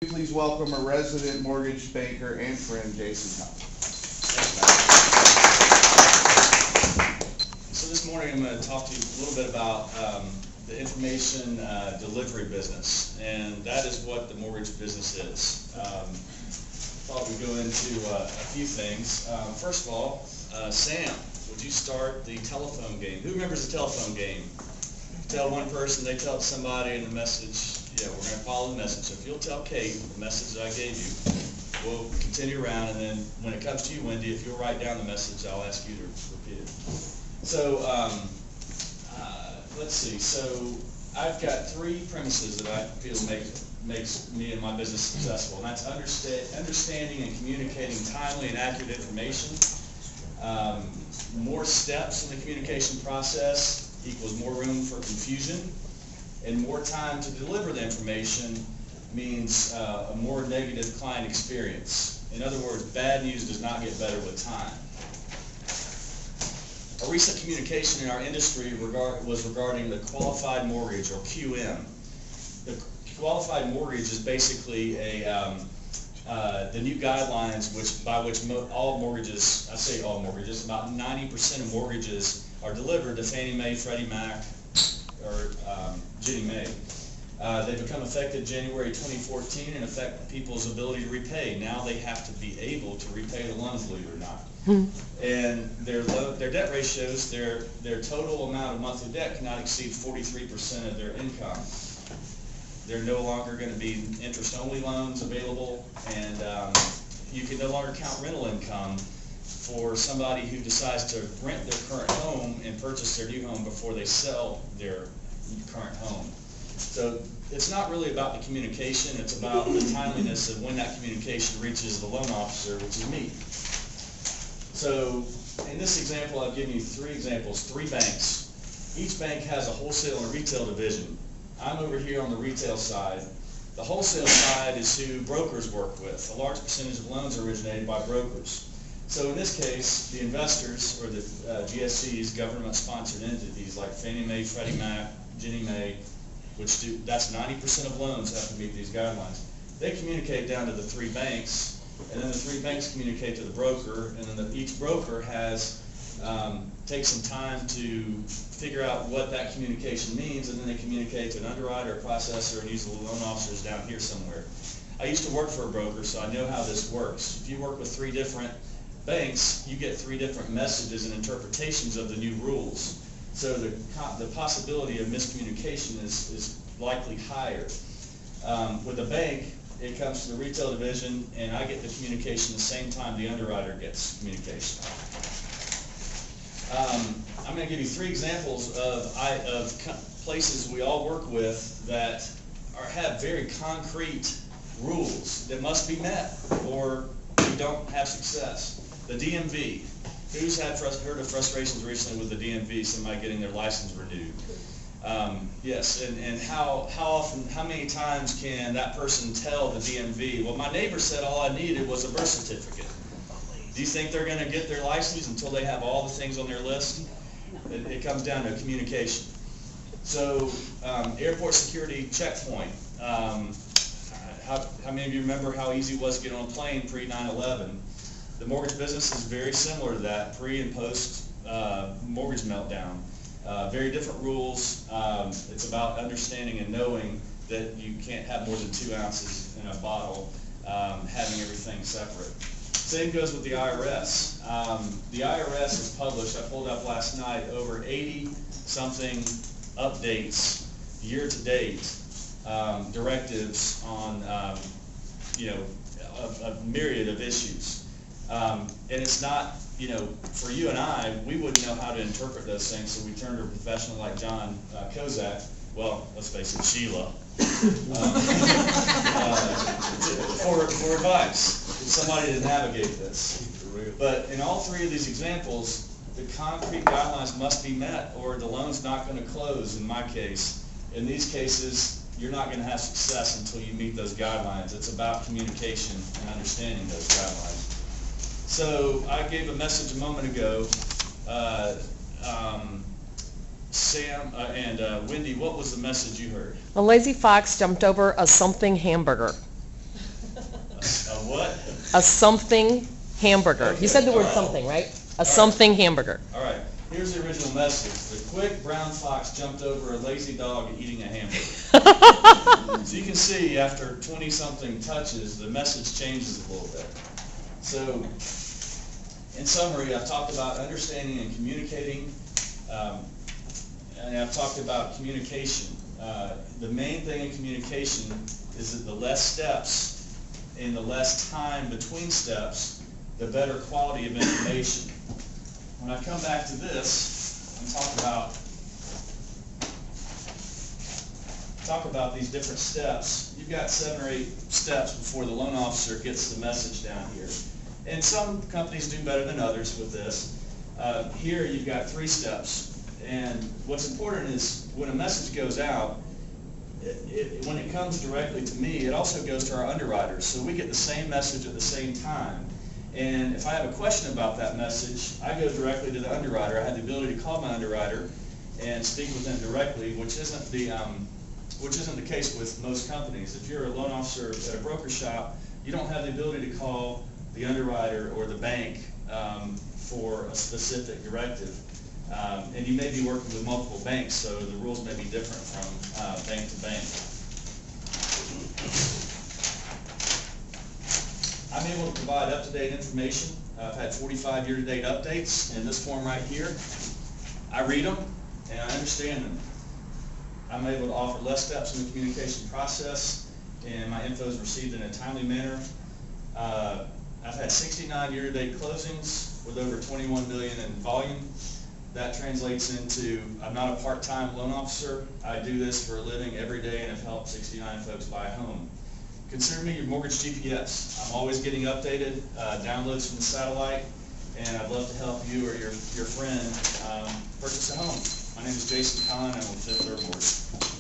Please welcome a resident mortgage banker and friend, Jason Conn. So this morning I'm going to talk to you a little bit about the information delivery business, and that is what the mortgage business is. Thought we'd go into a few things. First of all, Sam, would you start the telephone game? Who remembers the telephone game? You tell one person, they tell somebody, and the message, yeah, we're going to follow the message. So if you'll tell Kate the message that I gave you, we'll continue around, and then when it comes to you, Wendy, if you'll write down the message, I'll ask you to repeat it. So let's see. So I've got three premises that I feel makes me and my business successful, and that's understanding and communicating timely and accurate information. More steps in the communication process equals more room for confusion, and more time to deliver the information means a more negative client experience. In other words, bad news does not get better with time. A recent communication in our industry was regarding the qualified mortgage, or QM. The qualified mortgage is basically the new guidelines by which all mortgages, I say all mortgages, about 90% of mortgages are delivered to Fannie Mae, Freddie Mac, or Ginnie Mae. They become effective January 2014 and affect people's ability to repay. Now they have to be able to repay the loans, believe it or not. And their debt ratios, their total amount of monthly debt cannot exceed 43% of their income. They're no longer going to be interest-only loans available, and you can no longer count rental income for somebody who decides to rent their current home and purchase their new home before they sell their current home. So it's not really about the communication, it's about the timeliness of when that communication reaches the loan officer, which is me. So in this example, I've given you three examples, three banks. Each bank has a wholesale and retail division. I'm over here on the retail side. The wholesale side is who brokers work with. A large percentage of loans are originated by brokers. So in this case, the investors, or the GSEs, government-sponsored entities like Fannie Mae, Freddie Mac, Ginnie Mae, that's 90% of loans have to meet these guidelines. They communicate down to the three banks, and then the three banks communicate to the broker, and then each broker takes some time to figure out what that communication means, and then they communicate to an underwriter, a processor, and usually the loan officers down here somewhere. I used to work for a broker, so I know how this works. If you work with three different banks, you get three different messages and interpretations of the new rules. So the possibility of miscommunication is likely higher. With a bank, it comes to the retail division, and I get the communication the same time the underwriter gets communication. I'm going to give you three examples of places we all work with that have very concrete rules that must be met, or we don't have success. The DMV. Who's heard of frustrations recently with the DMV, somebody getting their license renewed? Yes, and how many times can that person tell the DMV, well, my neighbor said all I needed was a birth certificate. Do you think they're going to get their license until they have all the things on their list? It comes down to communication. So, airport security checkpoint. How many of you remember how easy it was to get on a plane pre-9/11? The mortgage business is very similar to that, pre and post mortgage meltdown. Very different rules. It's about understanding and knowing that you can't have more than 2 ounces in a bottle, having everything separate. Same goes with the IRS. The IRS has published, I pulled up last night, over 80-something updates year to date, directives on a myriad of issues. And it's not, for you and I, we wouldn't know how to interpret those things, so we turn to a professional like John Kozak, well, let's face it, Sheila, for advice, somebody to navigate this. But in all three of these examples, the concrete guidelines must be met, or the loan's not going to close in my case. In these cases, you're not going to have success until you meet those guidelines. It's about communication and understanding those guidelines. So I gave a message a moment ago. Sam and Wendy, what was the message you heard? A lazy fox jumped over a something hamburger. what? A something hamburger. You said the word something, right? A something hamburger. All right. Here's the original message. The quick brown fox jumped over a lazy dog eating a hamburger. So you can see after 20-something touches, the message changes a little bit. So, in summary, I've talked about understanding and communicating, and I've talked about communication. The main thing in communication is that the less steps and the less time between steps, the better quality of information. When I come back to this and talk about these different steps, you've got 7 or 8 steps before the loan officer gets the message down here. And some companies do better than others with this. Here you've got 3 steps. And what's important is when a message goes out, when it comes directly to me, it also goes to our underwriters. So we get the same message at the same time. And if I have a question about that message, I go directly to the underwriter. I have the ability to call my underwriter and speak with them directly, which isn't the case with most companies. If you're a loan officer at a broker shop, you don't have the ability to call the underwriter or the bank for a specific directive. And you may be working with multiple banks, so the rules may be different from bank to bank. I'm able to provide up-to-date information. I've had 45 year-to-date updates in this form right here. I read them and I understand them. I'm able to offer less steps in the communication process, and my info is received in a timely manner. I've had 69 year-to-date closings with over 21 million in volume. That translates into, I'm not a part-time loan officer. I do this for a living every day and have helped 69 folks buy a home. Consider me your mortgage GPS. I'm always getting updated, downloads from the satellite, and I'd love to help you or your friend purchase a home. My name is Conn. I'm with Fifth Third Mortgage.